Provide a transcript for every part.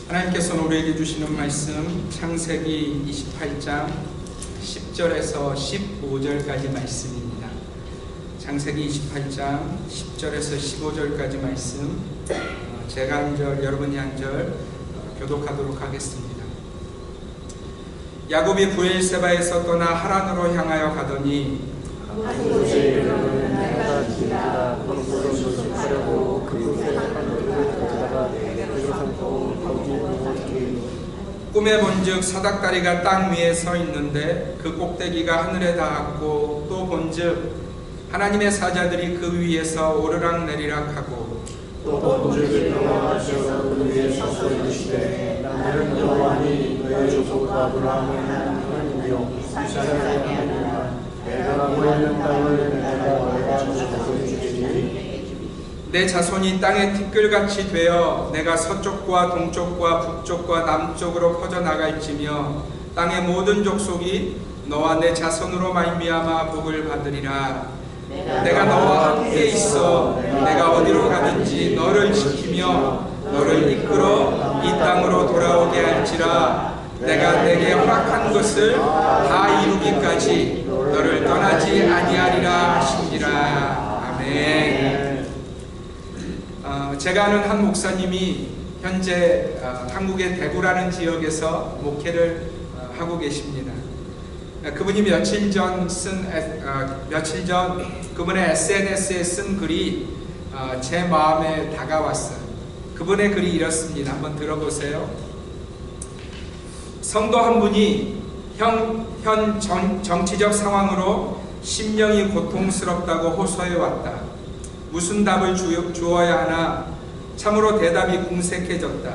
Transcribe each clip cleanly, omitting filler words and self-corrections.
하나님께서 우리에게 주시는 말씀 창세기 28장 10절에서 15절까지 말씀입니다. 창세기 28장 10절에서 15절까지 말씀, 제가 한 절, 여러분이 한 절 교독하도록 하겠습니다. 야곱이 브엘세바에서 떠나 하란으로 향하여 가더니 꿈에 본즉 사닥다리가 땅 위에 서 있는데 그 꼭대기가 하늘에 닿았고, 또 본즉 하나님의 사자들이 그 위에서 오르락 내리락 하고, 또 본즉 여호와께서 그 위에 서서 이르시되 나는 여호와니 너의 조국 아브라함의 하나님이요 이스라엘의 하나님이라. 내가 구하는 땅을 내가 너에게 주시리니 내 자손이 땅의 티끌같이 되어 내가 서쪽과 동쪽과 북쪽과 남쪽으로 퍼져나갈지며 땅의 모든 족속이 너와 내 자손으로 말미암아 복을 받으리라. 내가 너와 함께 있어 내가 어디로 가든지 너를 지키며 너를 이끌어 이 땅으로 돌아오게 할지라. 내가 내게 허락한 것을 다 이루기까지 너를 떠나지 아니하리라 하시니라. 아멘. 제가 아는 한 목사님이 현재 한국의 대구라는 지역에서 목회를 하고 계십니다. 그분이 며칠 전 그분의 SNS에 쓴 글이 제 마음에 다가왔어요. 그분의 글이 이렇습니다. 한번 들어보세요. 성도 한 분이 현 정치적 상황으로 심령이 고통스럽다고 호소해 왔다. 무슨 답을 주어야 하나 참으로 대답이 궁색해졌다.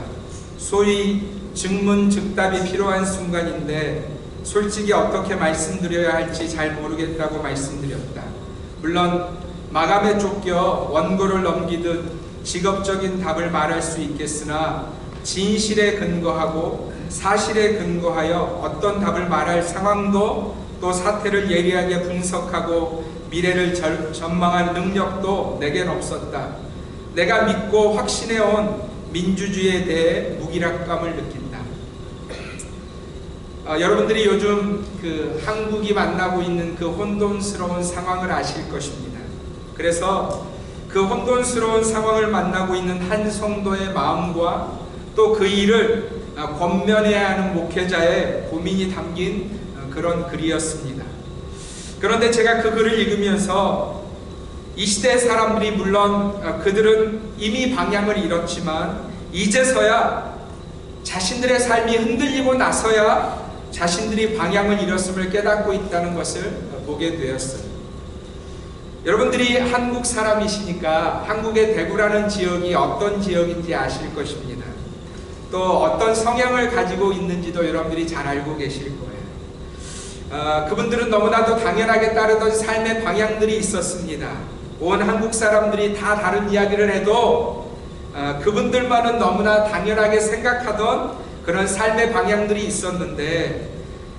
소위 즉문즉답이 필요한 순간인데 솔직히 어떻게 말씀드려야 할지 잘 모르겠다고 말씀드렸다. 물론 마감에 쫓겨 원고를 넘기듯 직업적인 답을 말할 수 있겠으나 진실에 근거하고 사실에 근거하여 어떤 답을 말할 상황도 또 사태를 예리하게 분석하고 미래를 전망할 능력도 내겐 없었다. 내가 믿고 확신해온 민주주의에 대해 무기력감을 느낀다. 여러분들이 요즘 한국이 만나고 있는 그 혼돈스러운 상황을 아실 것입니다. 그래서 그 혼돈스러운 상황을 만나고 있는 한 성도의 마음과 또 그 일을 권면해야 하는 목회자의 고민이 담긴 그런 글이었습니다. 그런데 제가 그 글을 읽으면서 이 시대의 사람들이 물론 그들은 이미 방향을 잃었지만 이제서야 자신들의 삶이 흔들리고 나서야 자신들이 방향을 잃었음을 깨닫고 있다는 것을 보게 되었어요. 여러분들이 한국 사람이시니까 한국의 대구라는 지역이 어떤 지역인지 아실 것입니다. 또 어떤 성향을 가지고 있는지도 여러분들이 잘 알고 계실 거예요. 그분들은 너무나도 당연하게 따르던 삶의 방향들이 있었습니다. 온 한국 사람들이 다 다른 이야기를 해도 그분들만은 너무나 당연하게 생각하던 그런 삶의 방향들이 있었는데,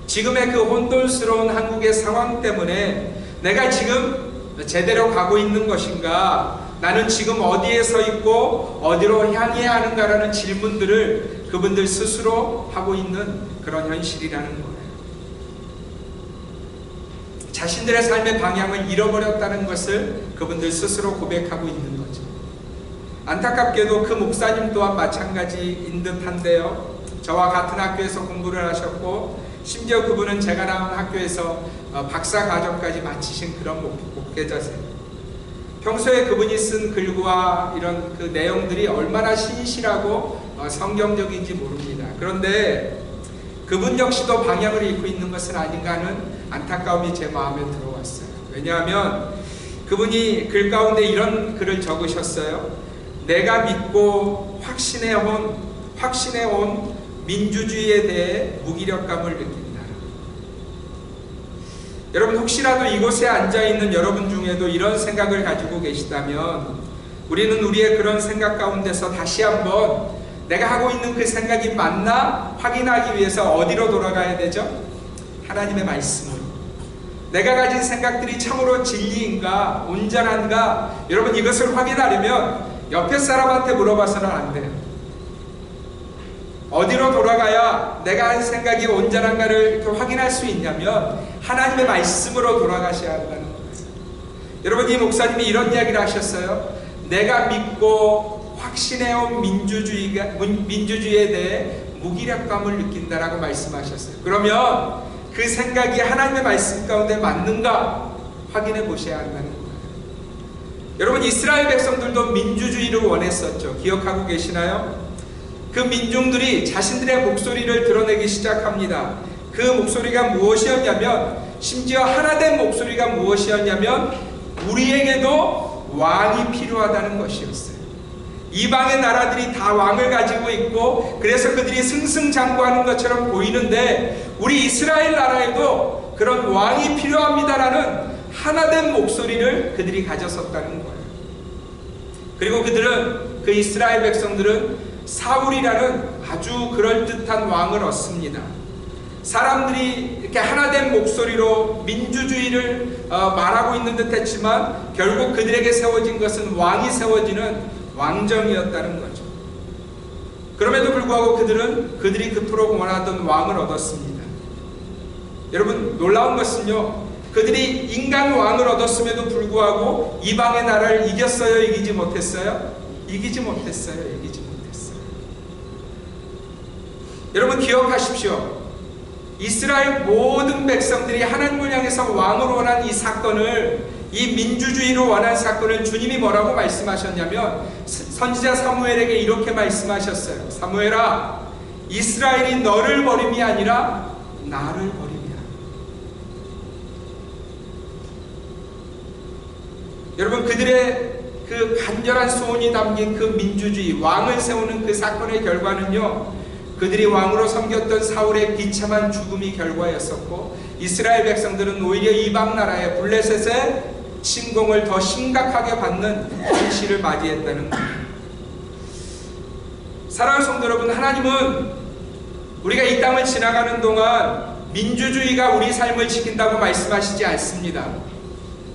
지금의 그 혼돈스러운 한국의 상황 때문에 내가 지금 제대로 가고 있는 것인가, 나는 지금 어디에 서 있고 어디로 향해야 하는가라는 질문들을 그분들 스스로 하고 있는 그런 현실이라는 거예요. 자신들의 삶의 방향을 잃어버렸다는 것을 그분들 스스로 고백하고 있는 거죠. 안타깝게도 그 목사님 또한 마찬가지인 듯한데요. 저와 같은 학교에서 공부를 하셨고 심지어 그분은 제가 나온 학교에서 박사 과정까지 마치신 그런 목회자세요. 평소에 그분이 쓴 글과 이런 그 내용들이 얼마나 신실하고 성경적인지 모릅니다. 그런데 그분 역시도 방향을 잃고 있는 것은 아닌가 하는 안타까움이 제 마음에 들어왔어요. 왜냐하면 그분이 글 가운데 이런 글을 적으셨어요. 내가 믿고 확신해온 민주주의에 대해 무기력감을 느낀다. 여러분, 혹시라도 이곳에 앉아있는 여러분 중에도 이런 생각을 가지고 계시다면 우리는 우리의 그런 생각 가운데서 다시 한번 내가 하고 있는 그 생각이 맞나 확인하기 위해서 어디로 돌아가야 되죠? 하나님의 말씀으로. 내가 가진 생각들이 참으로 진리인가 온전한가, 여러분 이것을 확인하려면 옆에 사람한테 물어봐서는 안 돼요. 어디로 돌아가야 내가 한 생각이 온전한가를 이렇게 확인할 수 있냐면 하나님의 말씀으로 돌아가셔야 한다는 거예요. 여러분, 이 목사님이 이런 이야기를 하셨어요. 내가 믿고 확신해온 민주주의에 대해 무기력감을 느낀다라고 말씀하셨어요. 그러면 그 생각이 하나님의 말씀 가운데 맞는가 확인해 보셔야 한다는 거예요. 여러분, 이스라엘 백성들도 민주주의를 원했었죠. 기억하고 계시나요? 그 민중들이 자신들의 목소리를 드러내기 시작합니다. 그 목소리가 무엇이었냐면, 심지어 하나된 목소리가 무엇이었냐면 우리에게도 왕이 필요하다는 것이었어요. 이방의 나라들이 다 왕을 가지고 있고 그래서 그들이 승승장구하는 것처럼 보이는데 우리 이스라엘 나라에도 그런 왕이 필요합니다라는 하나된 목소리를 그들이 가졌었다는 거예요. 그리고 그 이스라엘 백성들은 사울이라는 아주 그럴듯한 왕을 얻습니다. 사람들이 이렇게 하나된 목소리로 민주주의를 말하고 있는 듯 했지만 결국 그들에게 세워진 것은 왕이 세워지는 왕정이었다는 거죠. 그럼에도 불구하고 그들이 그토록 원하던 왕을 얻었습니다. 여러분, 놀라운 것은요, 그들이 인간 왕을 얻었음에도 불구하고 이방의 나라를 이겼어요? 이기지 못했어요? 이기지 못했어요. 여러분, 기억하십시오. 이스라엘 모든 백성들이 하나님을 향해서 왕을 원한 이 사건을, 이 민주주의를 원한 사건을 주님이 뭐라고 말씀하셨냐면 선지자 사무엘에게 이렇게 말씀하셨어요. 사무엘아, 이스라엘이 너를 버림이 아니라 나를 버림이라. 여러분, 그들의 그 간절한 소원이 담긴 그 민주주의, 왕을 세우는 그 사건의 결과는요, 그들이 왕으로 섬겼던 사울의 비참한 죽음이 결과였었고 이스라엘 백성들은 오히려 이방 나라의 블레셋의 침공을 더 심각하게 받는 현실을 맞이했다는 거예요. 사랑하는 성도 여러분, 하나님은 우리가 이 땅을 지나가는 동안 민주주의가 우리 삶을 지킨다고 말씀하시지 않습니다.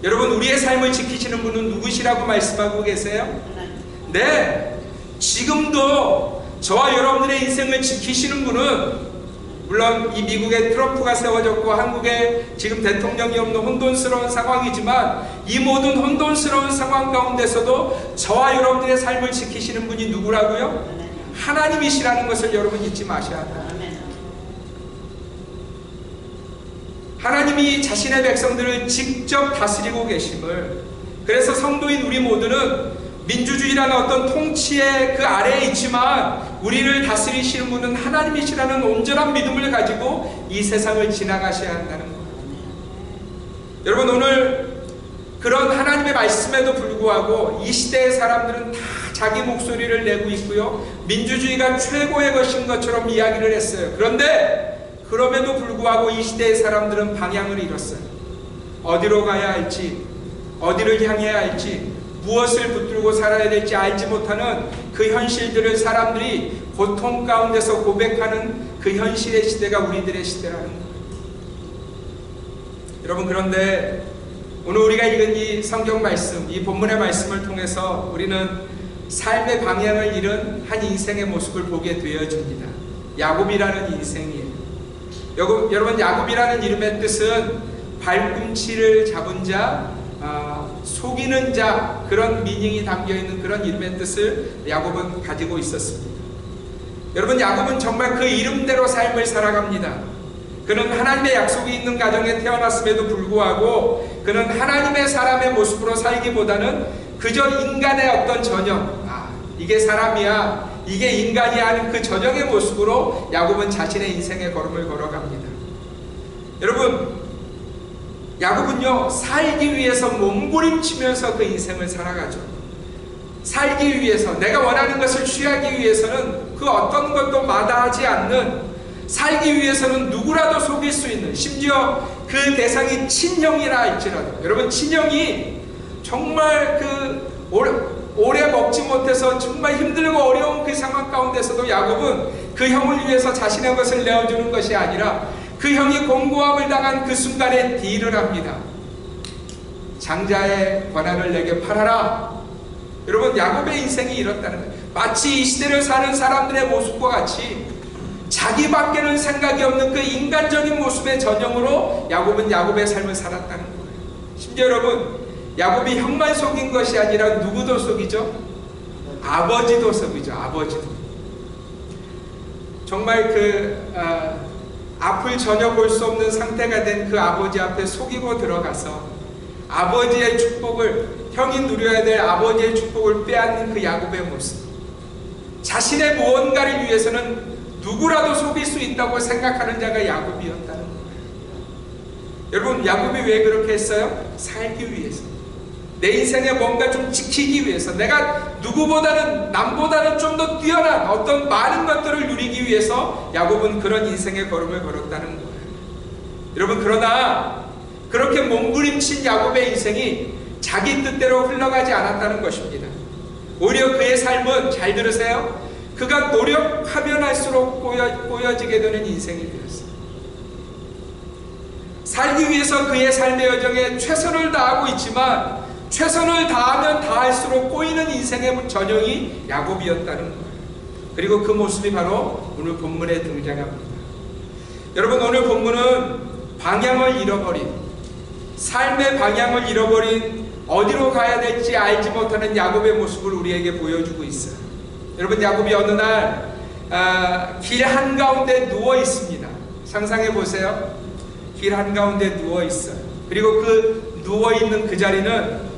여러분, 우리의 삶을 지키시는 분은 누구시라고 말씀하고 계세요? 네, 지금도 저와 여러분들의 인생을 지키시는 분은, 물론 이 미국에 트럼프가 세워졌고 한국에 지금 대통령이 없는 혼돈스러운 상황이지만 이 모든 혼돈스러운 상황 가운데서도 저와 여러분들의 삶을 지키시는 분이 누구라고요? 하나님이시라는 것을 여러분 잊지 마셔야 합니다. 하나님이 자신의 백성들을 직접 다스리고 계심을, 그래서 성도인 우리 모두는 민주주의라는 어떤 통치의 그 아래에 있지만 우리를 다스리시는 분은 하나님이시라는 온전한 믿음을 가지고 이 세상을 지나가셔야 한다는 거예요. 여러분, 오늘 그런 하나님의 말씀에도 불구하고 이 시대의 사람들은 다 자기 목소리를 내고 있고요, 민주주의가 최고의 것인 것처럼 이야기를 했어요. 그런데 그럼에도 불구하고 이 시대의 사람들은 방향을 잃었어요. 어디로 가야 할지, 어디를 향해야 할지, 무엇을 붙들고 살아야 될지 알지 못하는 그 현실들을 사람들이 고통 가운데서 고백하는 그 현실의 시대가 우리들의 시대라는 거예요. 여러분, 그런데 오늘 우리가 읽은 이 성경 말씀, 이 본문의 말씀을 통해서 우리는 삶의 방향을 잃은 한 인생의 모습을 보게 되어집니다. 야곱이라는 인생이에요. 여러분, 야곱이라는 이름의 뜻은 발꿈치를 잡은 자, 속이는 자, 그런 미닝이 담겨있는 그런 이름의 뜻을 야곱은 가지고 있었습니다. 여러분, 야곱은 정말 그 이름대로 삶을 살아갑니다. 그는 하나님의 약속이 있는 가정에 태어났음에도 불구하고 그는 하나님의 사람의 모습으로 살기보다는 그저 인간의 어떤 전형, 이게 사람이야, 이게 인간이야 하는 그 전형의 모습으로 야곱은 자신의 인생의 걸음을 걸어갑니다. 여러분, 야곱은요, 살기 위해서 몸부림치면서 그 인생을 살아가죠. 살기 위해서, 내가 원하는 것을 취하기 위해서는 그 어떤 것도 마다하지 않는, 살기 위해서는 누구라도 속일 수 있는, 심지어 그 대상이 친형이라 할지라도, 여러분, 친형이 정말 오래 먹지 못해서 정말 힘들고 어려운 그 상황 가운데서도 야곱은 그 형을 위해서 자신의 것을 내어주는 것이 아니라 그 형이 공고함을 당한 그 순간에 딜을 합니다. 장자의 권한을 내게 팔아라. 여러분, 야곱의 인생이 이렇다는 거예요. 마치 이 시대를 사는 사람들의 모습과 같이 자기밖에는 생각이 없는 그 인간적인 모습의 전형으로 야곱은 야곱의 삶을 살았다는 거예요. 심지어 여러분, 야곱이 형만 속인 것이 아니라 누구도 속이죠? 아버지도 속이죠. 아버지도. 정말 앞을 전혀 볼 수 없는 상태가 된 그 아버지 앞에 속이고 들어가서 아버지의 축복을, 형이 누려야 될 아버지의 축복을 빼앗는 그 야곱의 모습. 자신의 무언가를 위해서는 누구라도 속일 수 있다고 생각하는 자가 야곱이었다는 거예요. 여러분, 야곱이 왜 그렇게 했어요? 살기 위해서. 내 인생에 뭔가 좀 지키기 위해서, 내가 누구보다는, 남보다는 좀 더 뛰어난 어떤 많은 것들을 누리기 위해서 야곱은 그런 인생의 걸음을 걸었다는 거예요. 여러분, 그러나 그렇게 몸부림친 야곱의 인생이 자기 뜻대로 흘러가지 않았다는 것입니다. 오히려 그의 삶은, 잘 들으세요, 그가 노력하면 할수록 꼬여지게 되는 인생이 되었어요. 살기 위해서 그의 삶의 여정에 최선을 다하고 있지만 최선을 다하면 다할수록 꼬이는 인생의 전형이 야곱이었다는 거예요. 그리고 그 모습이 바로 오늘 본문에 등장합니다. 여러분, 오늘 본문은 방향을 잃어버린, 삶의 방향을 잃어버린, 어디로 가야 될지 알지 못하는 야곱의 모습을 우리에게 보여주고 있어요. 여러분, 야곱이 어느 날 길 한가운데 누워 있습니다. 상상해 보세요. 길 한가운데 누워 있어요. 그리고 그 누워 있는 그 자리는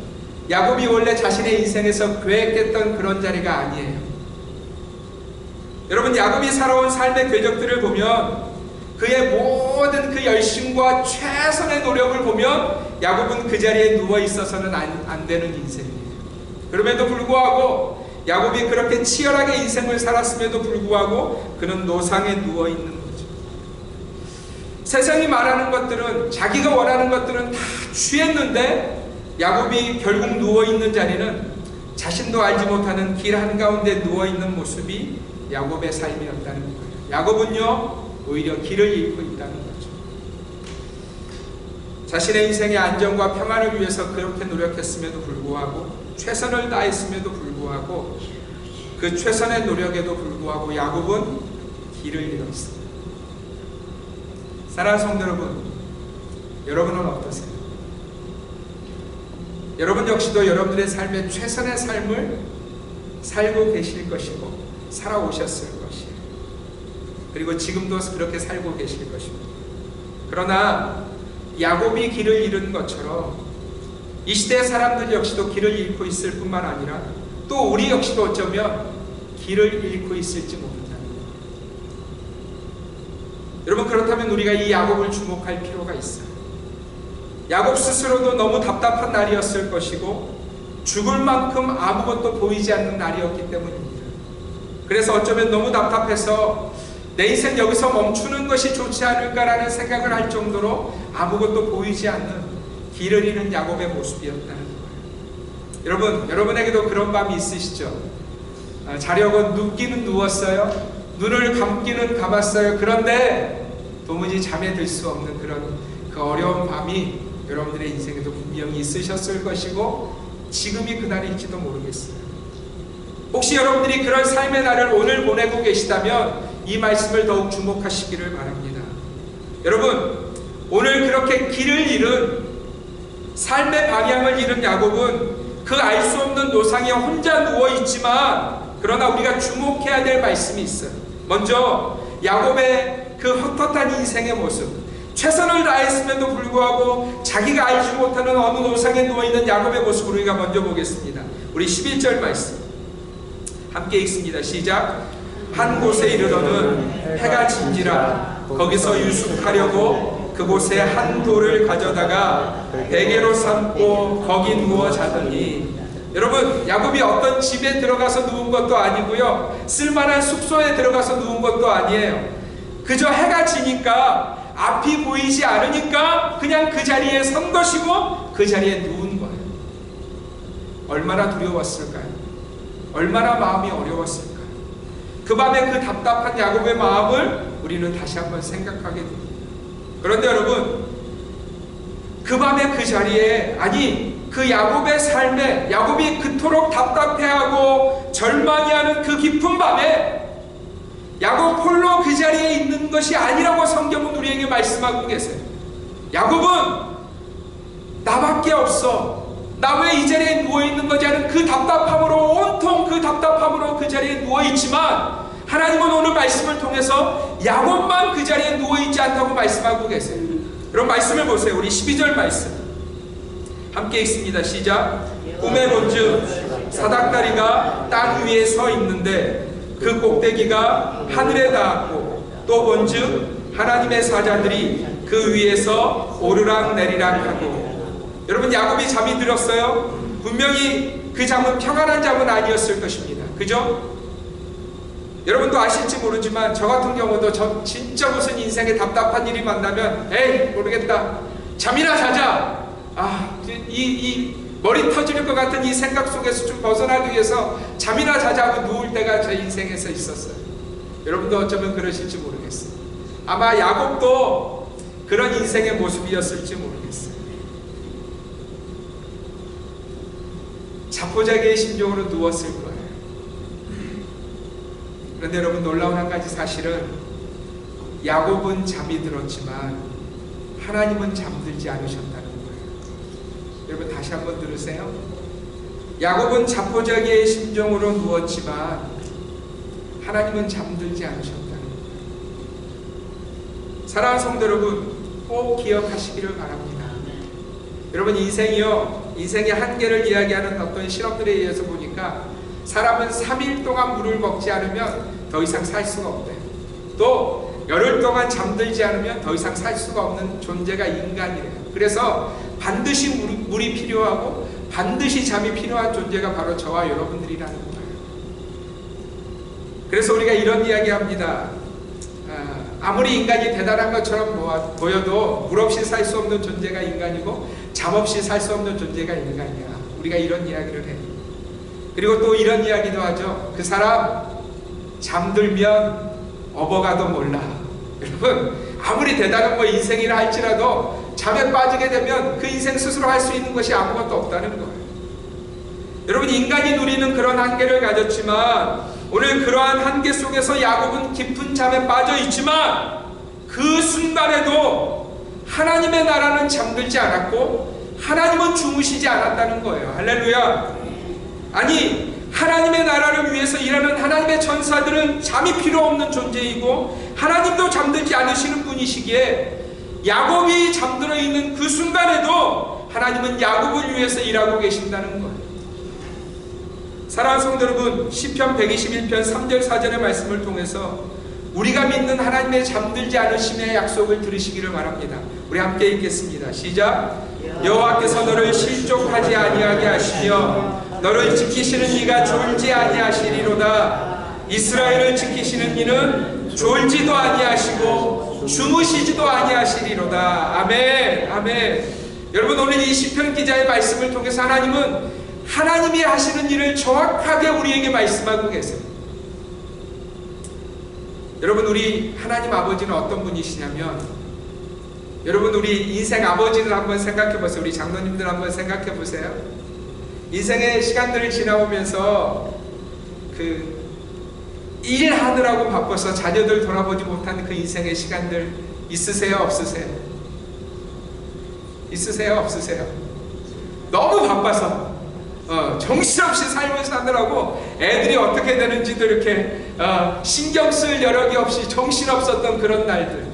야곱이 원래 자신의 인생에서 계획했던 그런 자리가 아니에요. 여러분, 야곱이 살아온 삶의 궤적들을 보면, 그의 모든 그 열심과 최선의 노력을 보면 야곱은 그 자리에 누워 있어서는 안 되는 인생이에요. 그럼에도 불구하고 야곱이 그렇게 치열하게 인생을 살았음에도 불구하고 그는 노상에 누워 있는 거죠. 세상이 말하는 것들은, 자기가 원하는 것들은 다 취했는데 야곱이 결국 누워 있는 자리는 자신도 알지 못하는 길 한가운데 누워 있는 모습이 야곱의 삶이었다는 거예요. 야곱은요, 오히려 길을 잃고 있다는 거죠. 자신의 인생의 안정과 평안을 위해서 그렇게 노력했음에도 불구하고, 최선을 다했음에도 불구하고, 그 최선의 노력에도 불구하고 야곱은 길을 잃었습니다. 사랑하는 성도 여러분, 여러분은 어떠세요? 여러분 역시도 여러분들의 삶에 최선의 삶을 살고 계실 것이고 살아오셨을 것이에요. 그리고 지금도 그렇게 살고 계실 것입니다. 그러나 야곱이 길을 잃은 것처럼 이 시대의 사람들 역시도 길을 잃고 있을 뿐만 아니라 또 우리 역시도 어쩌면 길을 잃고 있을지 모른다는 거예요. 여러분, 그렇다면 우리가 이 야곱을 주목할 필요가 있어요. 야곱 스스로도 너무 답답한 날이었을 것이고 죽을 만큼 아무것도 보이지 않는 날이었기 때문입니다. 그래서 어쩌면 너무 답답해서 내 인생 여기서 멈추는 것이 좋지 않을까라는 생각을 할 정도로 아무것도 보이지 않는 길을 잃은 야곱의 모습이었다는 거예요. 여러분, 여러분에게도 그런 밤이 있으시죠? 자려고 눕기는 누웠어요. 눈을 감기는 감았어요. 그런데 도무지 잠에 들 수 없는 그 어려운 밤이 여러분들의 인생에도 분명히 있으셨을 것이고 지금이 그날일지도 모르겠어요. 혹시 여러분들이 그런 삶의 날을 오늘 보내고 계시다면 이 말씀을 더욱 주목하시기를 바랍니다. 여러분, 오늘 그렇게 길을 잃은, 삶의 방향을 잃은 야곱은 그 알 수 없는 노상에 혼자 누워있지만 그러나 우리가 주목해야 될 말씀이 있어요. 먼저 야곱의 그 헛헛한 인생의 모습, 최선을 다했음에도 불구하고 자기가 알지 못하는 어느 노상에 누워있는 야곱의 모습을 우리가 먼저 보겠습니다. 우리 11절 말씀 함께 읽습니다. 시작. 한 곳에 이르러는 해가 진지라 거기서 유숙하려고 그곳에 한 돌을 가져다가 베개로 삼고 거기 누워 자더니, 여러분, 야곱이 어떤 집에 들어가서 누운 것도 아니고요, 쓸만한 숙소에 들어가서 누운 것도 아니에요. 그저 해가 지니까, 앞이 보이지 않으니까 그냥 그 자리에 선 것이고 그 자리에 누운 거예요. 얼마나 두려웠을까요? 얼마나 마음이 어려웠을까요? 그 밤에 그 답답한 야곱의 마음을 우리는 다시 한번 생각하게 됩니다. 그런데 여러분, 그 밤에 그 자리에, 아니 그 야곱의 삶에, 야곱이 그토록 답답해하고 절망해하는 그 깊은 밤에 야곱 홀로 그 자리에 있는 것이 아니라고 성경은 우리에게 말씀하고 계세요. 야곱은 나밖에 없어, 나 왜 이 자리에 누워있는 거지 하는 그 답답함으로, 온통 그 답답함으로 그 자리에 누워있지만, 하나님은 오늘 말씀을 통해서 야곱만 그 자리에 누워있지 않다고 말씀하고 계세요. 그럼 말씀을 보세요. 우리 12절 말씀 함께 읽습니다. 시작. 꿈에 본즉 사닥다리가 땅 위에 서 있는데 그 꼭대기가 하늘에 닿았고, 또 본즉 하나님의 사자들이 그 위에서 오르락 내리락 하고. 여러분, 야곱이 잠이 들었어요? 분명히 그 잠은 평안한 잠은 아니었을 것입니다. 그죠? 여러분도 아실지 모르지만 저 같은 경우도 진짜 무슨 인생에 답답한 일이 만나면 에이 모르겠다, 잠이나 자자, 이 머리 터질 것 같은 이 생각 속에서 좀 벗어나기 위해서 잠이나 자자고 누울 때가 제 인생에서 있었어요. 여러분도 어쩌면 그러실지 모르겠어요. 아마 야곱도 그런 인생의 모습이었을지 모르겠어요. 자포자기의 심정으로 누웠을 거예요. 그런데 여러분, 놀라운 한 가지 사실은 야곱은 잠이 들었지만 하나님은 잠들지 않으셨다는 거예요. 여러분, 다시 한번 들으세요. 야곱은 자포자기의 심정으로 누웠지만 하나님은 잠들지 않으셨다는 거예요. 사랑하는 성도 여러분, 꼭 기억하시기를 바랍니다. 여러분, 인생의 한계를 이야기하는 어떤 실험들에 의해서 보니까 사람은 3일 동안 물을 먹지 않으면 더 이상 살 수가 없대요. 또 열흘 동안 잠들지 않으면 더 이상 살 수가 없는 존재가 인간이래요. 그래서 반드시 물이 필요하고 반드시 잠이 필요한 존재가 바로 저와 여러분들이라는 거예요. 그래서 우리가 이런 이야기합니다. 아무리 인간이 대단한 것처럼 보여도 물 없이 살 수 없는 존재가 인간이고 잠 없이 살 수 없는 존재가 인간이야. 우리가 이런 이야기를 해요. 그리고 또 이런 이야기도 하죠. 그 사람 잠들면 업어가도 몰라. 여러분, 아무리 대단한 인생이라 할지라도 잠에 빠지게 되면 그 인생 스스로 할 수 있는 것이 아무것도 없다는 거예요. 여러분, 인간이 누리는 그런 한계를 가졌지만 오늘 그러한 한계 속에서 야곱은 깊은 잠에 빠져 있지만 그 순간에도 하나님의 나라는 잠들지 않았고 하나님은 주무시지 않았다는 거예요. 할렐루야. 아니, 하나님의 나라를 위해서 일하는 하나님의 천사들은 잠이 필요 없는 존재이고 하나님도 잠들지 않으시는 분이시기에 야곱이 잠들어 있는 그 순간에도 하나님은 야곱을 위해서 일하고 계신다는 거예요. 사랑하는 성도 여러분, 시편 121편 3절 4절의 말씀을 통해서 우리가 믿는 하나님의 잠들지 않으심의 약속을 들으시기를 바랍니다. 우리 함께 읽겠습니다. 시작. 여호와께서 너를 실족하지 아니하게 하시며 너를 지키시는 이가 졸지 아니하시리로다. 이스라엘을 지키시는 이는 졸지도 아니하시고 주무시지도 아니하시리로다. 아멘. 아멘. 여러분, 오늘 이 시편 기자의 말씀을 통해서 하나님은 하나님이 하시는 일을 정확하게 우리에게 말씀하고 계세요. 여러분, 우리 하나님 아버지는 어떤 분이시냐면, 여러분, 우리 인생 아버지를 한번 생각해 보세요. 우리 장로님들 한번 생각해 보세요. 인생의 시간들을 지나오면서 일하느라고 바빠서 자녀들 돌아보지 못하는 그 인생의 시간들 있으세요? 없으세요? 있으세요? 없으세요? 너무 바빠서 정신없이 삶을 사느라고 애들이 어떻게 되는지도 이렇게 신경 쓸 여력이 없이 정신없었던 그런 날들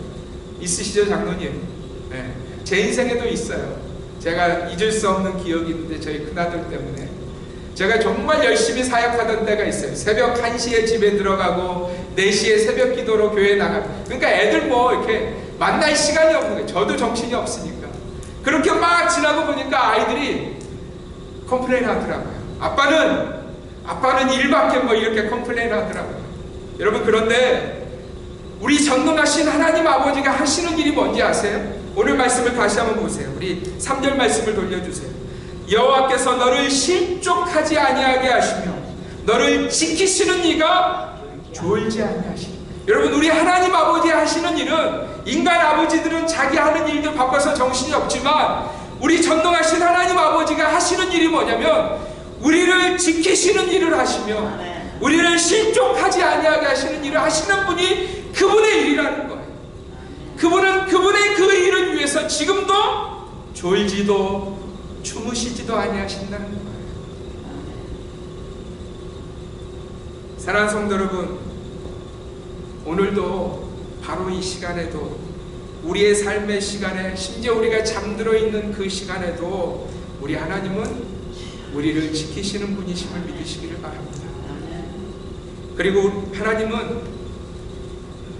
있으시죠, 장로님? 네. 제 인생에도 있어요. 제가 잊을 수 없는 기억이 있는데 저희 큰아들 때문에 제가 정말 열심히 사역하던 때가 있어요. 새벽 1시에 집에 들어가고 4시에 새벽 기도로 교회 나가고, 그러니까 애들 이렇게 만날 시간이 없는 거예요. 저도 정신이 없으니까. 그렇게 막 지나고 보니까 아이들이 컴플레인 하더라고요. 아빠는 일밖에 이렇게 컴플레인 하더라고요. 여러분, 그런데 우리 전능하신 하나님 아버지가 하시는 일이 뭔지 아세요? 오늘 말씀을 다시 한번 보세요. 우리 3절 말씀을 돌려주세요. 여호와께서 너를 실족하지 아니하게 하시며 너를 지키시는 이가 졸지 아니하시니. 여러분, 우리 하나님 아버지 하시는 일은, 인간 아버지들은 자기 하는 일들 바빠서 정신이 없지만 우리 전능하신 하나님 아버지가 하시는 일이 뭐냐면 우리를 지키시는 일을 하시며 우리를 실족하지 아니하게 하시는 일을 하시는 분이 그분의 일이라는 거예요. 그분은 그분의 그 일을 위해서 지금도 졸지도 주무시지도 아니하신다는 거예요. 사랑하는 성도 여러분, 오늘도 바로 이 시간에도 우리의 삶의 시간에, 심지어 우리가 잠들어 있는 그 시간에도 우리 하나님은 우리를 지키시는 분이심을 믿으시기를 바랍니다. 그리고 하나님은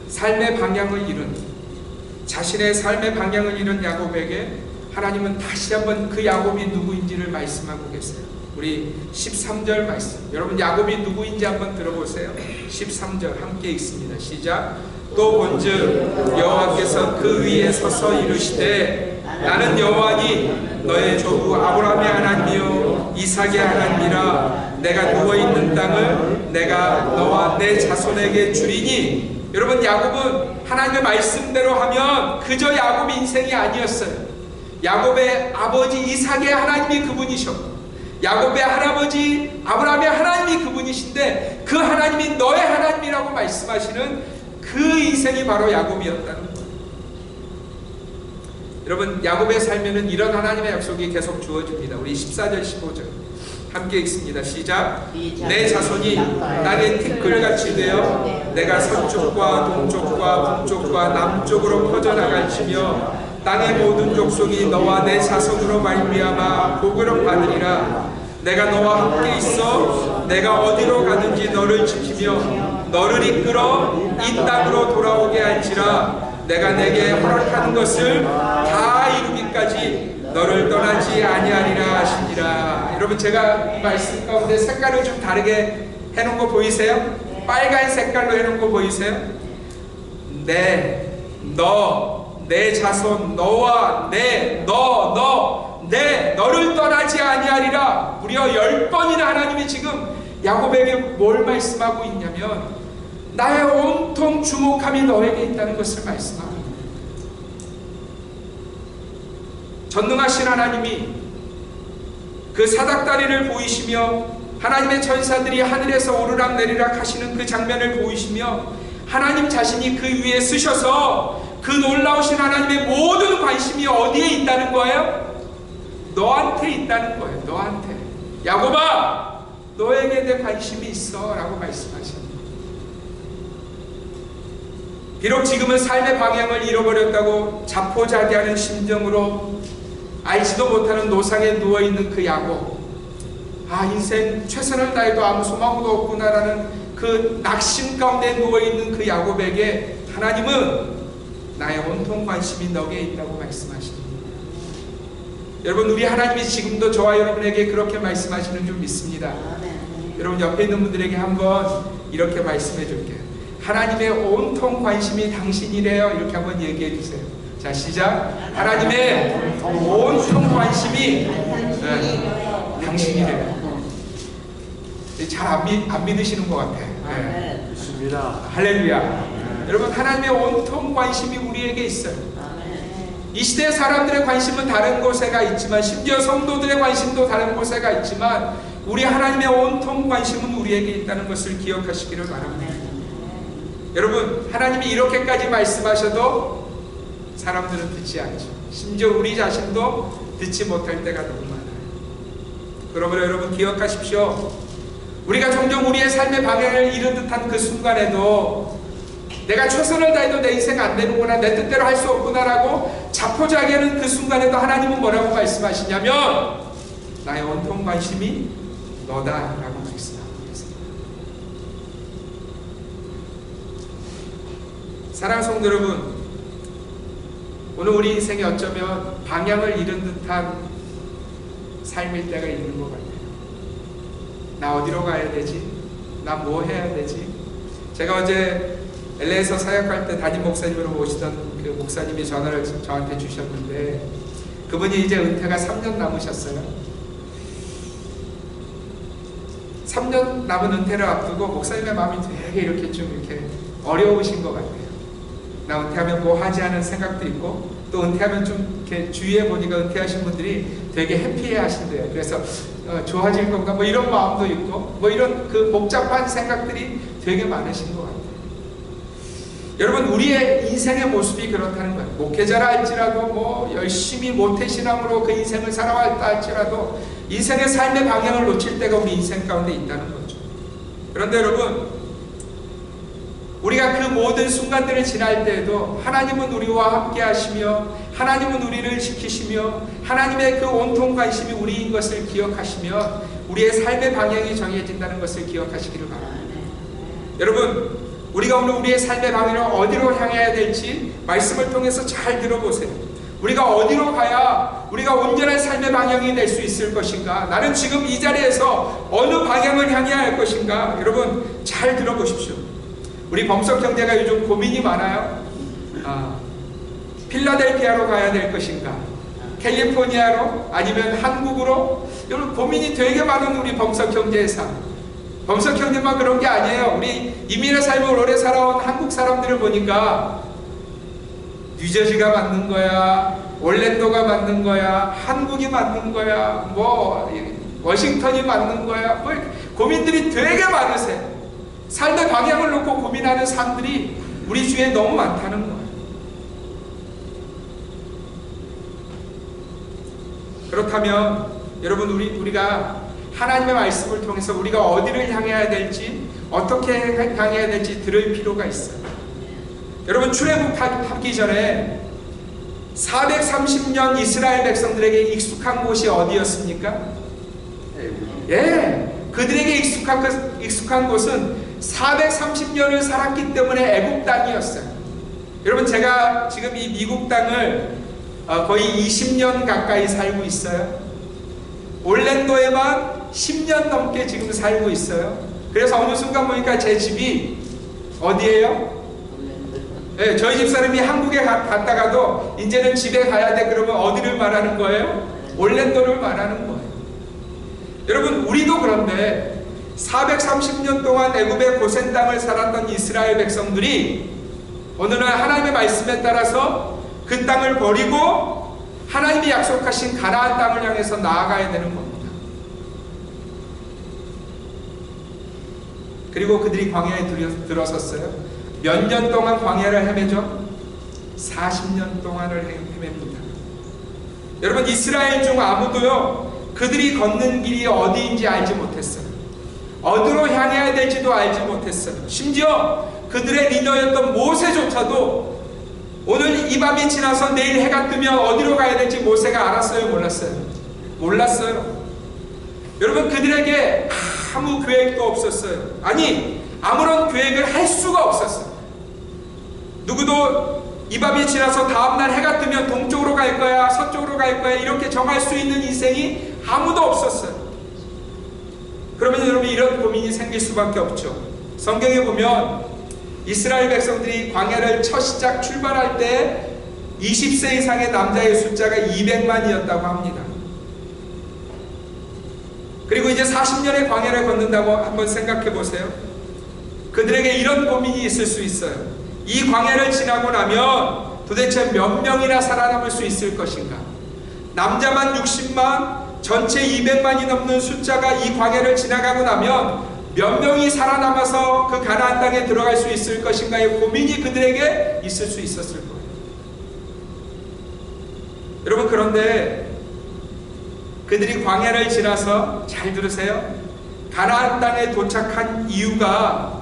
삶의 방향을 잃은, 자신의 삶의 방향을 잃은 야곱에게 하나님은 다시 한번 그 야곱이 누구인지를 말씀하고 계세요. 우리 13절 말씀, 여러분 야곱이 누구인지 한번 들어보세요. 13절 함께 읽습니다. 시작. 또 본즉 여호와께서 그 위에 서서 이르시되 나는 여호와니 너의 조부 아브라함의 하나님이요 이삭의 하나님이라. 내가 누워있는 땅을 내가 너와 내 자손에게 주리니. 여러분 야곱은 하나님의 말씀대로 하면 그저 야곱의 인생이 아니었어요. 야곱의 아버지 이삭의 하나님이 그분이셨고 야곱의 할아버지 아브라함의 하나님이 그분이신데 그 하나님이 너의 하나님이라고 말씀하시는 그 인생이 바로 야곱이었다는 거예요. 여러분 야곱의 삶에는 이런 하나님의 약속이 계속 주어집니다. 우리 14절 15절 함께 읽습니다. 시작. 내 자손이 땅의 티끌같이 되어 내가 서쪽과 동쪽과 북쪽과 남쪽으로 퍼져나갈지며 땅의 모든 족속이 너와 내 자손으로 말미암아 복을 받으리라. 내가 너와 함께 있어 내가 어디로 가든지 너를 지키며 너를 이끌어 이 땅으로 돌아오게 할지라. 내가 내게 허락하는 것을 다 이루기까지 너를 떠나지 아니하리라 하시니라. 여러분 제가 이 말씀 가운데 색깔을 좀 다르게 해놓은 거 보이세요? 빨간 색깔로 해놓은 거 보이세요? 내 자손, 너와 너를 떠나지 아니하리라. 무려 10번이나 하나님이 지금 야곱에게 뭘 말씀하고 있냐면 나의 온통 주목함이 너에게 있다는 것을 말씀합니다. 전능하신 하나님이 그 사닥다리를 보이시며 하나님의 천사들이 하늘에서 오르락 내리락 하시는 그 장면을 보이시며 하나님 자신이 그 위에 쓰셔서 그 놀라우신 하나님의 모든 관심이 어디에 있다는 거예요? 너한테 있다는 거예요. 너한테. 야곱아, 너에게 내 관심이 있어 라고 말씀하십니다. 비록 지금은 삶의 방향을 잃어버렸다고 자포자기하는 심정으로 알지도 못하는 노상에 누워있는 그 야곱, 인생 최선을 다해도 아무 소망도 없구나라는 그 낙심 가운데 누워있는 그 야곱에게 하나님은 나의 온통 관심이 너에게 있다고 말씀하십니다. 여러분 우리 하나님이 지금도 저와 여러분에게 그렇게 말씀하시는 줄 믿습니다. 여러분 옆에 있는 분들에게 한번 이렇게 말씀해 줄게요. 하나님의 온통 관심이 당신이래요. 이렇게 한번 얘기해 주세요. 자 시작. 하나님의 온통 관심이 당신이래요. 잘 안 믿으시는 것 같아요. 믿습니다. 할렐루야. 여러분 하나님의 온통 관심이 우리에게 있어요. 이 시대의 사람들의 관심은 다른 곳에가 있지만 심지어 성도들의 관심도 다른 곳에가 있지만 우리 하나님의 온통 관심은 우리에게 있다는 것을 기억하시기를 바랍니다. 여러분 하나님이 이렇게까지 말씀하셔도 사람들은 듣지 않죠. 심지어 우리 자신도 듣지 못할 때가 너무 많아요. 그러므로 여러분 기억하십시오. 우리가 종종 우리의 삶의 방향을 잃은 듯한 그 순간에도 내가 최선을 다해도 내 인생 안 되는구나, 내 뜻대로 할 수 없구나라고 자포자기하는 그 순간에도 하나님은 뭐라고 말씀하시냐면 나의 온통 관심이 너다라고 말씀하고 계십니다. 사랑하는 성도 여러분, 오늘 우리 인생이 어쩌면 방향을 잃은 듯한 삶일 때가 있는 것 같아요. 나 어디로 가야 되지? 나 뭐 해야 되지? 제가 어제 LA에서 사역할 때 담임 목사님으로 모시던 그 목사님이 전화를 저한테 주셨는데 그분이 이제 은퇴가 3년 남으셨어요. 3년 남은 은퇴를 앞두고 목사님의 마음이 되게 이렇게 좀 이렇게 어려우신 것 같아요. 나 은퇴하면 뭐 하지 하는 생각도 있고 또 은퇴하면 좀 이렇게 주위에 보니까 은퇴하신 분들이 되게 해피해 하신대요. 그래서 좋아질 건가 뭐 이런 마음도 있고 뭐 이런 그 복잡한 생각들이 되게 많으신 것 같아요. 여러분, 우리의 인생의 모습이 그렇다는 거예요. 목회자라 할지라도 뭐 열심히 모태신앙으로 그 인생을 살아왔다 할지라도 인생의 삶의 방향을 놓칠 때가 우리 인생 가운데 있다는 거죠. 그런데 여러분, 우리가 그 모든 순간들을 지날 때에도 하나님은 우리와 함께 하시며 하나님은 우리를 지키시며 하나님의 그 온통 관심이 우리인 것을 기억하시면 우리의 삶의 방향이 정해진다는 것을 기억하시기를 바랍니다. 여러분, 우리가 오늘 우리의 삶의 방향을 어디로 향해야 될지 말씀을 통해서 잘 들어보세요. 우리가 어디로 가야 우리가 온전한 삶의 방향이 될 수 있을 것인가? 나는 지금 이 자리에서 어느 방향을 향해야 할 것인가? 여러분, 잘 들어보십시오. 우리 범석 형제가 요즘 고민이 많아요. 필라델피아로 가야 될 것인가? 캘리포니아로? 아니면 한국으로? 여러분, 고민이 되게 많은 우리 범석 형제의 삶. 범석 형제만 그런 게 아니에요. 우리 이민의 삶을 오래 살아온 한국 사람들을 보니까 뉴저지가 맞는 거야, 올랜도가 맞는 거야, 한국이 맞는 거야, 뭐 워싱턴이 맞는 거야, 뭐 고민들이 되게 많으세요. 삶의 방향을 놓고 고민하는 사람들이 우리 주위에 너무 많다는 거예요. 그렇다면 여러분, 우리가 하나님의 말씀을 통해서 우리가 어디를 향해야 될지, 어떻게 향해야 될지 들을 필요가 있어요. 여러분, 출애굽하기 전에 430년 이스라엘 백성들에게 익숙한 곳이 어디였습니까? 예, 그들에게 익숙한 곳은 430년을 살았기 때문에 애국 땅이었어요. 여러분, 제가 지금 이 미국 땅을 거의 20년 가까이 살고 있어요. 올랜도에만 10년 넘게 지금 살고 있어요. 그래서 어느 순간 보니까 제 집이 어디예요? 네, 저희 집사람이 한국에 갔다가도 이제는 집에 가야 돼 그러면 어디를 말하는 거예요? 올랜도를 말하는 거예요. 여러분, 우리도 그런데 430년 동안 애굽의 고센 땅을 살았던 이스라엘 백성들이 어느 날 하나님의 말씀에 따라서 그 땅을 버리고 하나님이 약속하신 가나안 땅을 향해서 나아가야 되는 겁니다. 그리고 그들이 광야에 들어섰어요. 몇 년 동안 광야를 헤매죠? 40년 동안을 헤맵니다. 여러분, 이스라엘 중 아무도요, 그들이 걷는 길이 어디인지 알지 못했어요. 어디로 향해야 될지도 알지 못했어요. 심지어 그들의 리더였던 모세조차도 오늘 이 밤이 지나서 내일 해가 뜨면 어디로 가야 될지 모세가 알았어요? 몰랐어요? 몰랐어요. 여러분, 그들에게 아무 계획도 없었어요. 아니, 아무런 계획을 할 수가 없었어요. 누구도 이 밤이 지나서 다음날 해가 뜨면 동쪽으로 갈 거야, 서쪽으로 갈 거야, 이렇게 정할 수 있는 인생이 아무도 없었어요. 그러면 여러분, 이런 고민이 생길 수밖에 없죠. 성경에 보면 이스라엘 백성들이 광야를 첫 시작 출발할 때 20세 이상의 남자의 숫자가 200만이었다고 합니다. 그리고 이제 40년의 광야를 걷는다고 한번 생각해 보세요. 그들에게 이런 고민이 있을 수 있어요. 이 광야를 지나고 나면 도대체 몇 명이나 살아남을 수 있을 것인가? 남자만 60만, 전체 200만이 넘는 숫자가 이 광야를 지나가고 나면 몇 명이 살아남아서 그 가나안 땅에 들어갈 수 있을 것인가의 고민이 그들에게 있을 수 있었을 거예요. 여러분, 그런데 그들이 광야를 지나서, 잘 들으세요, 가나안 땅에 도착한 이유가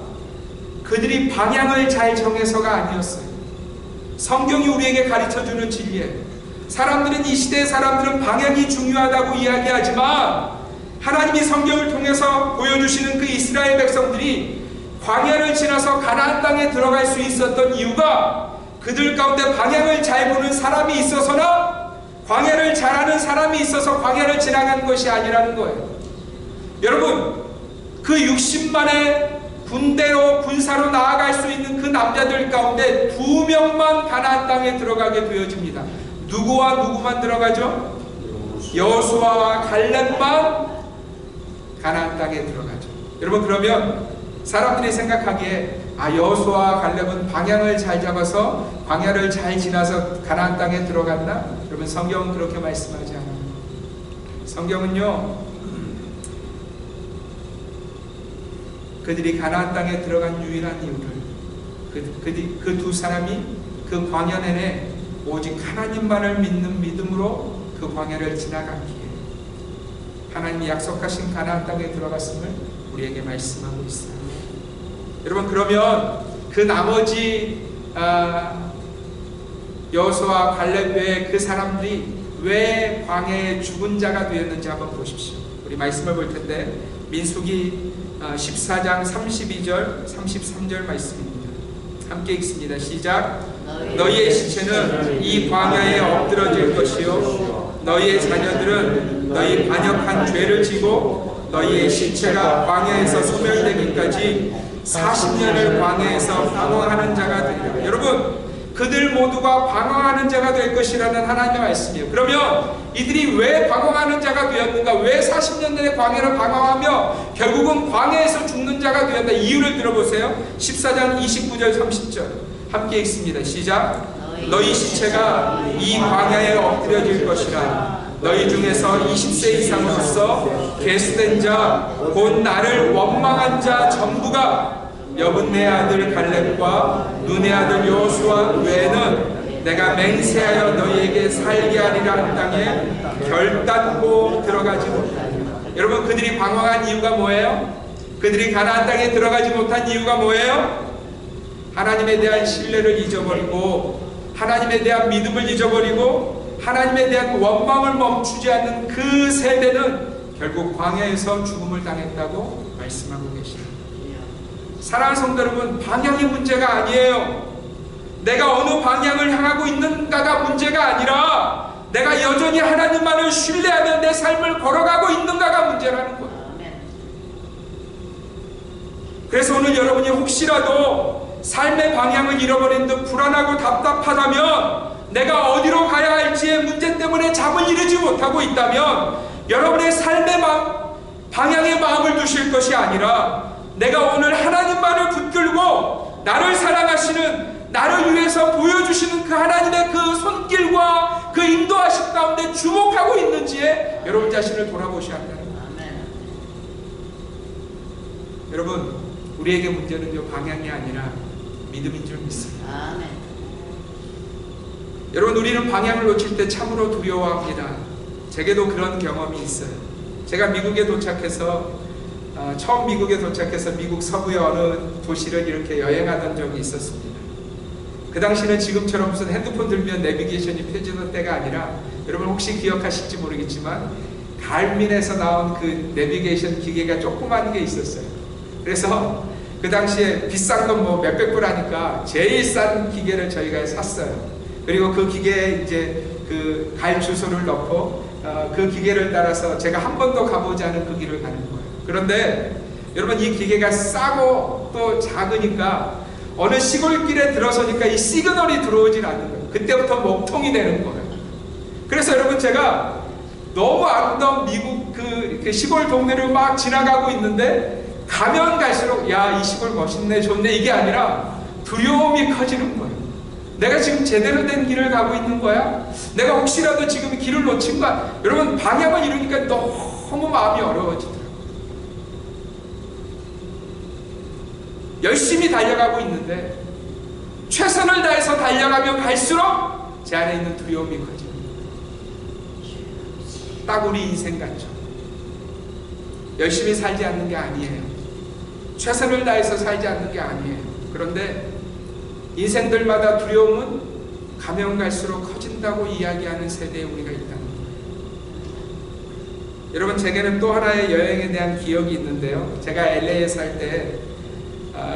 그들이 방향을 잘 정해서가 아니었어요. 성경이 우리에게 가르쳐주는 진리예요. 사람들은, 이 시대의 사람들은 방향이 중요하다고 이야기하지만 하나님이 성경을 통해서 보여주시는 그 이스라엘 백성들이 광야를 지나서 가나안 땅에 들어갈 수 있었던 이유가 그들 가운데 방향을 잘 보는 사람이 있어서나 광야를 잘하는 사람이 있어서 광야를 지나간 것이 아니라는 거예요. 여러분, 그 60만의 군사로 나아갈 수 있는 그 남자들 가운데 2명만 가나안 땅에 들어가게 되어집니다. 누구와 누구만 들어가죠? 여호수아와 갈렙만 가나안 땅에 들어가죠. 여러분, 그러면 사람들이 생각하기에 여호수아와 갈렙은 방향을 잘 잡아서 광야를 잘 지나서 가나안 땅에 들어갔나? 그러면 성경은 그렇게 말씀하지 않아요. 성경은요, 그들이 가나안 땅에 들어간 유일한 이유를 그 두 사람이 그 광야 내내 오직 하나님만을 믿는 믿음으로 그 광야를 지나갔기에 하나님이 약속하신 가나안 땅에 들어갔음을 우리에게 말씀하고 있어요. 여러분, 그러면 그 나머지 여호수아 칼렙 외에 그 사람들이 왜 광야의 죽은 자가 되었는지 한번 보십시오. 우리 말씀을 볼 텐데 민수기 14장 32절 33절 말씀입니다. 함께 읽습니다. 시작. 너희의 시체는 이 광야에 엎드러질 것이요 너희의 자녀들은 너희 반역한 죄를 지고 너희의 시체가 광야에서 소멸되기까지 40년을 광야에서 방황하는 자가 되리라. 여러분, 그들 모두가 방황하는 자가 될 것이라는 하나님의 말씀이에요. 그러면 이들이 왜 방황하는 자가 되었는가? 왜 40년 내내 광야를 방황하며 결국은 광야에서 죽는 자가 되었다? 이유를 들어보세요. 14장 29절 30절 함께 읽습니다. 시작. 너희 시체가 이 광야에 엎드려질 것이라. 너희 중에서 20세 이상으로서 계수된 자 곧 나를 원망한 자 전부가 여분네 아들 갈렙과 눈의 아들 여호수아 외에는 내가 맹세하여 너희에게 살게 하리라 한 땅에 결단코 들어가지 못하리라. 여러분, 그들이 방황한 이유가 뭐예요? 그들이 가나안 땅에 들어가지 못한 이유가 뭐예요? 하나님에 대한 신뢰를 잊어버리고 하나님에 대한 믿음을 잊어버리고 하나님에 대한 원망을 멈추지 않는 그 세대는 결국 광야에서 죽음을 당했다고 말씀하고 계십니다. 사랑하는 성도 여러분, 방향이 문제가 아니에요. 내가 어느 방향을 향하고 있는가가 문제가 아니라 내가 여전히 하나님만을 신뢰하며 내 삶을 걸어가고 있는가가 문제라는 거예요. 그래서 오늘 여러분이 혹시라도 삶의 방향을 잃어버린 듯 불안하고 답답하다면, 내가 어디로 가야 할지의 문제 때문에 잠을 이루지 못하고 있다면, 여러분의 삶의 방향에 마음을 두실 것이 아니라 내가 오늘 하나님만을 붙들고 나를 사랑하시는, 나를 위해서 보여주시는 그 하나님의 그 손길과 그 인도하심 가운데 주목하고 있는지에 여러분 자신을 돌아보셔야 한다는 거예요. 여러분, 우리에게 문제는요, 방향이 아니라 믿음인 줄 믿습니다. 아멘. 여러분, 우리는 방향을 놓칠 때 참으로 두려워합니다. 제게도 그런 경험이 있어요. 제가 미국에 도착해서 처음 미국에 도착해서 미국 서부의 어느 도시를 이렇게 여행하던 적이 있었습니다. 그 당시는 지금처럼 무슨 핸드폰 들면 내비게이션이 펴지던 때가 아니라, 여러분 혹시 기억하실지 모르겠지만 갈민에서 나온 그 내비게이션 기계가 조그만 게 있었어요. 그래서 그 당시에 비싼 건 뭐 몇백 불 하니까 제일 싼 기계를 저희가 샀어요. 그리고 그 기계에 이제 그 갈 주소를 넣고 그 기계를 따라서 제가 한 번도 가보지 않은 그 길을 가는 거예요. 그런데 여러분, 이 기계가 싸고 또 작으니까 어느 시골길에 들어서니까 이 시그널이 들어오질 않는 거예요. 그때부터 먹통이 되는 거예요. 그래서 여러분, 제가 너무 아름다운 미국 그 시골 동네를 막 지나가고 있는데 가면 갈수록 야, 이 시골 멋있네, 좋네, 이게 아니라 두려움이 커지는 거예요. 내가 지금 제대로 된 길을 가고 있는 거야? 내가 혹시라도 지금 길을 놓친 거야? 여러분, 방향을 잃으니까 너무 마음이 어려워지더라고요. 열심히 달려가고 있는데 최선을 다해서 달려가면 갈수록 제 안에 있는 두려움이 커집니다. 딱 우리 인생 같죠. 열심히 살지 않는 게 아니에요. 최선을 다해서 살지 않는 게 아니에요. 그런데 인생들마다 두려움은 가면 갈수록 커진다고 이야기하는 세대에 우리가 있다는 거예요. 여러분, 제게는 또 하나의 여행에 대한 기억이 있는데요. 제가 LA에 살 때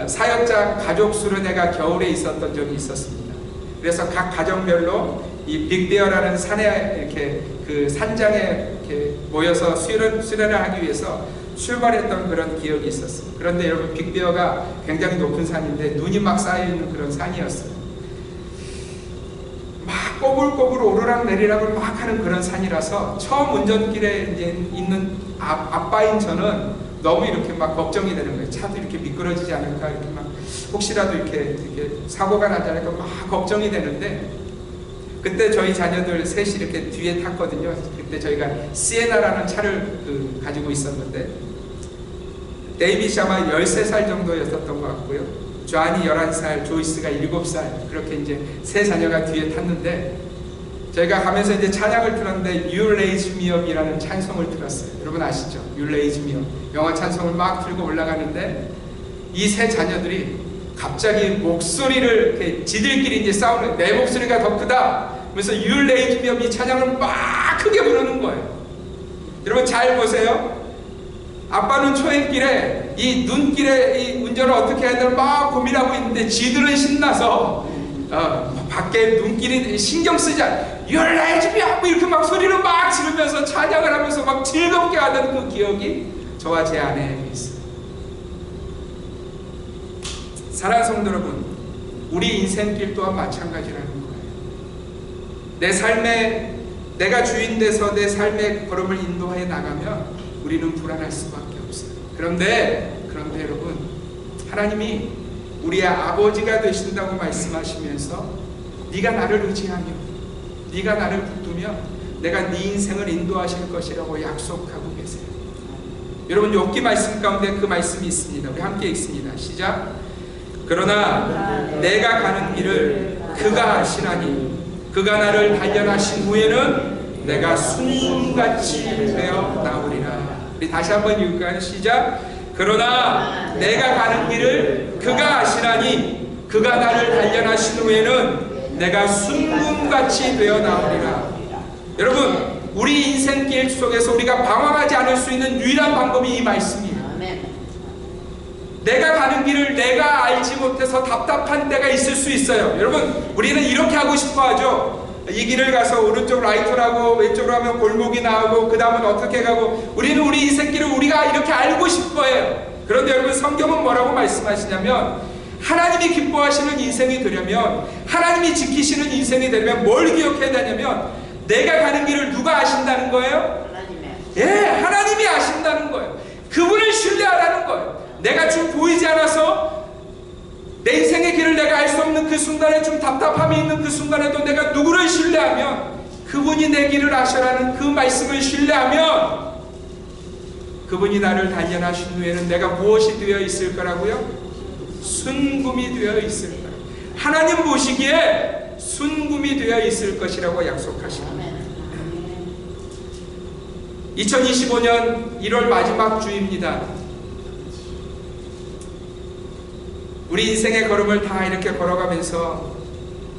사역자 가족 수련회가 겨울에 있었던 적이 있었습니다. 그래서 각 가정별로 이 빅베어라는 산에 이렇게 그 산장에 이렇게 모여서 수련을 하기 위해서 출발했던 그런 기억이 있었어요. 그런데 여러분, 빅베어가 굉장히 높은 산인데 눈이 막 쌓여있는 그런 산이었어요. 막 꼬불꼬불 오르락 내리락을 막 하는 그런 산이라서 처음 운전길에 이제 있는 아빠인 저는 너무 이렇게 막 걱정이 되는 거예요. 차도 이렇게 미끄러지지 않을까, 이렇게 막 혹시라도 이렇게 사고가 나지 않을까 막 걱정이 되는데, 그때 저희 자녀들 셋이 이렇게 뒤에 탔거든요. 그때 저희가 시에나라는 차를 가지고 있었는데 데이빗이 아마 13살 정도였었던 것 같고요. 존이 11살, 조이스가 7살, 그렇게 이제 세 자녀가 뒤에 탔는데, 저희가 가면서 이제 찬양을 틀었는데 You Raise Me Up이라는 찬송을 틀었어요. 여러분 아시죠? You Raise Me Up. 영어 찬송을 막 틀고 올라가는데 이 세 자녀들이 갑자기 목소리를 이렇게 지들끼리 이제 싸우는, 내 목소리가 더 크다. 그래서 You Raise Me Up 이 찬양을 막 크게 부르는 거예요. 여러분 잘 보세요. 아빠는 초행길에 이 눈길에 이 운전을 어떻게 해야 되나 막 고민하고 있는데 지들은 신나서 밖에 눈길이 신경 쓰지 않아. 열라이즈비야 이렇게 막 소리를 막 지르면서 찬양을 하면서 막 즐겁게 하던 그 기억이 저와 제 아내에게 있어요. 사랑하는 성도 여러분, 우리 인생길 또한 마찬가지라는 거예요. 내 삶에 내가 주인 돼서 내 삶의 걸음을 인도해 나가면 우리는 불안할 수밖에 없어요. 그런데 여러분, 하나님이 우리의 아버지가 되신다고 말씀하시면서 네가 나를 의지하며 네가 나를 붙들면 내가 네 인생을 인도하실 것이라고 약속하고 계세요. 여러분 욥기 말씀 가운데 그 말씀이 있습니다. 우리 함께 읽습니다. 시작. 그러나 내가 가는 길을 그가 아시나니 그가 나를 단련하신 후에는 내가 순금같이 되어 나오리라. 우리 다시 한번 읽을까요? 시작. 그러나 내가 가는 길을 그가 아시나니 그가 나를 단련하신 후에는 내가 순금같이 되어 나오리라. 여러분 우리 인생길 속에서 우리가 방황하지 않을 수 있는 유일한 방법이 이 말씀이에요. 내가 가는 길을 내가 알지 못해서 답답한 때가 있을 수 있어요. 여러분 우리는 이렇게 하고 싶어 하죠. 이 길을 가서 오른쪽 라이트로 하고 왼쪽으로 하면 골목이 나오고 그 다음은 어떻게 가고, 우리는 우리 인생길을 우리가 이렇게 알고 싶어 해요. 그런데 여러분 성경은 뭐라고 말씀하시냐면, 하나님이 기뻐하시는 인생이 되려면, 하나님이 지키시는 인생이 되려면 뭘 기억해야 되냐면, 내가 가는 길을 누가 아신다는 거예요? 예, 하나님이 아신다는 거예요. 그분을 신뢰하라는 거예요. 내가 좀 보이지 않아서 내 인생의 길을 내가 알 수 없는 그 순간에 좀 답답함이 있는 그 순간에도 내가 누구를 신뢰하면, 그분이 내 길을 아셔라는 그 말씀을 신뢰하면, 그분이 나를 단련하신 후에는 내가 무엇이 되어 있을 거라고요? 순금이 되어 있을 거라고. 하나님 보시기에 순금이 되어 있을 것이라고 약속하십니다. 2025년 1월 마지막 주입니다. 우리 인생의 걸음을 다 이렇게 걸어가면서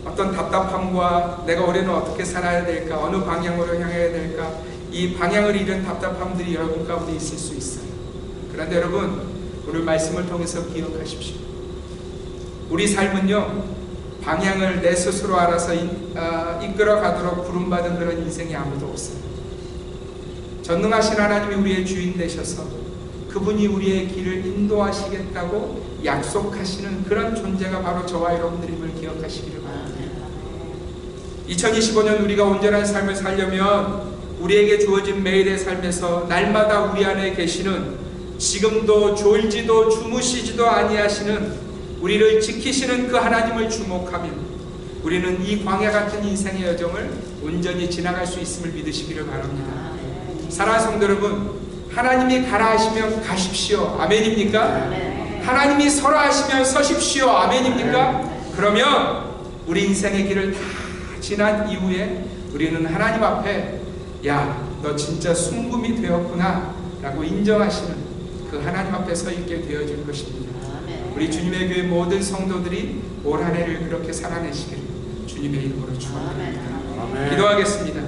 어떤 답답함과 내가 올해는 어떻게 살아야 될까, 어느 방향으로 향해야 될까, 이 방향을 잃은 답답함들이 여러분 가운데 있을 수 있어요. 그런데 여러분 오늘 말씀을 통해서 기억하십시오. 우리 삶은요, 방향을 내 스스로 알아서 이끌어 가도록 부름받은 그런 인생이 아무도 없어요. 전능하신 하나님이 우리의 주인 되셔서 그분이 우리의 길을 인도하시겠다고 약속하시는 그런 존재가 바로 저와 여러분들임을 기억하시기를 바랍니다. 2025년 우리가 온전한 삶을 살려면 우리에게 주어진 매일의 삶에서 날마다 우리 안에 계시는, 지금도 졸지도 주무시지도 아니하시는, 우리를 지키시는 그 하나님을 주목하며 우리는 이 광야 같은 인생의 여정을 온전히 지나갈 수 있음을 믿으시기를 바랍니다. 사랑하는 성도 여러분, 하나님이 가라 하시면 가십시오. 아멘입니까? 하나님이 서라 하시면 서십시오. 아멘입니까? 그러면 우리 인생의 길을 다 지난 이후에 우리는 하나님 앞에 야, 너 진짜 순금이 되었구나 라고 인정하시는 그 하나님 앞에 서 있게 되어질 것입니다. 우리 주님의 교회 모든 성도들이 올 한 해를 그렇게 살아내시기를 주님의 이름으로 축원합니다. 기도하겠습니다.